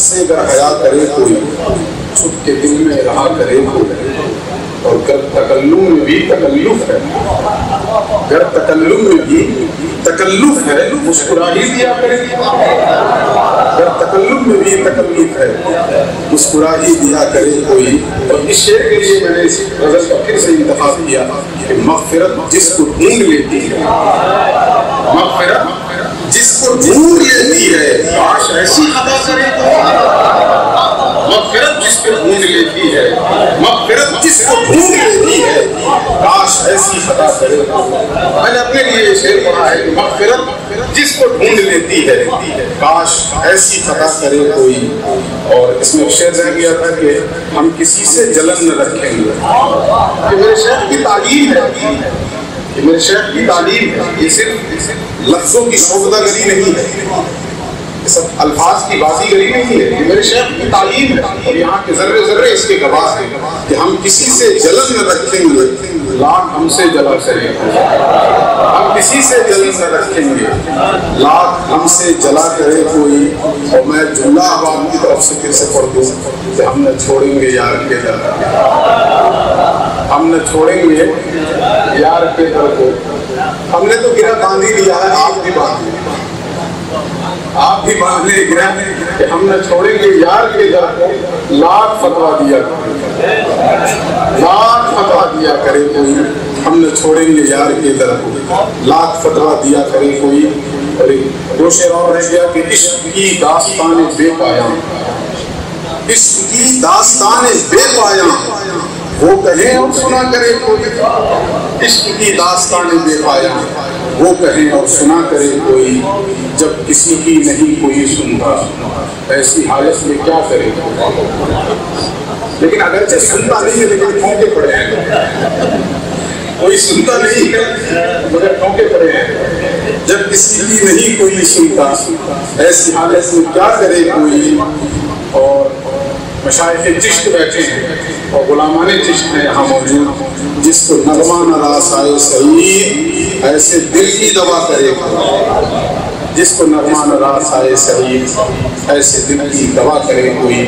سے گر حیا کرے کوئی، چھپ کے دل میں رہا کرے کوئی، اور گر تکلم میں بھی تکلف ہے، گر تکلم میں بھی تکلف ہے، مسکرا ہی دیا کرے، گر تکلم میں بھی تکلف ہے، مسکرا ہی دیا کرے کوئی۔ اور اس شعر کے لیے میں نے اس غزل کا پھر سے انتخاب کیا کہ مغفرت جس کو ڈھونڈ لیتی ہے، مغفرت جس کو ڈھونڈ لیتی ہے، کاش ایسی خطا کرے مغفرت جس کو ڈھونڈ لیتی ہے، مغفرت جس کو ڈھونڈ لیتی ہے، کاش ایسی خطا کرے۔ میں نے اپنے لیے یہ شعر پڑھا ہے کہ مغفرت جس کو ڈھونڈ لیتی ہے، کاش ایسی خطا کرے کوئی۔ اور اس میں شعر رہ گیا تھا کہ ہم کسی سے جلن نہ رکھیں گے، کہ میرے شیخ کی تعلیم ہے، کہ میرے شیخ کی تعلیم ہے، یہ صرف لفظوں کی شعبدہ گری نہیں ہے، یہ سب الفاظ کی بازی گری نہیں ہے، یہ میرے شیخ کی تعلیم ہے، اور یہاں کے ذرے ذرے اس کے گواہ ہیں کہ ہم کسی سے جلن نہ رکھیں گے، لاکھ ہم سے جلا کریں، ہم کسی سے جلن نہ رکھیں گے، لاکھ ہم سے جلا کرے کوئی۔ اور میں جملہ عوام کی طرف سے پھر سے پڑھ دوں کہ ہم نہ چھوڑیں گے یار کے در، ہم نہ چھوڑیں گے یار کے در کو۔ ہم نے تو گرہ باندھ ہی لیا ہے، آپ بھی باندھ لیں، آپ بھی باندھ لیں گرہ کہ ہم نہ چھوڑیں گے یار کے در کو، لاکھ فتویٰ دیا کرے، لاکھ فتویٰ دیا کرے کوئی، ہم نہ چھوڑیں گے یار کے در کو، لاکھ فتویٰ دیا کرے کوئی۔ اور ایک دو شعر اور رہ گیا کہ عشق کی داستان بے پایاں، عشق کی داستان بے پایاں، وہ کہیں اور سنا کرے کوئی، عشق کی داستان بے پایاں، وہ کہیں اور سنا کرے کوئی، جب کسی کی نہیں کوئی سنتا، ایسی حالت میں کیا کرے کوئی۔ لیکن اگرچہ سنتا نہیں ہے لیکن ٹھونکے پڑے ہیں، کوئی سنتا نہیں ہے مگر ٹھونکے پڑے ہیں، جب کسی کی نہیں کوئی سنتا، ایسی حالت میں کیا کرے کوئی۔ اور مشائخ چشت بیٹھے ہیں اور غلامان چشت ہیں یہاں موجود، جس کو نغمہ نہ راس آئے سعید، ایسے دل کی دوا کرے کوئی، جس کو نغمہ نہ راس آئے سعید، ایسے دل کی دوا کرے کوئی۔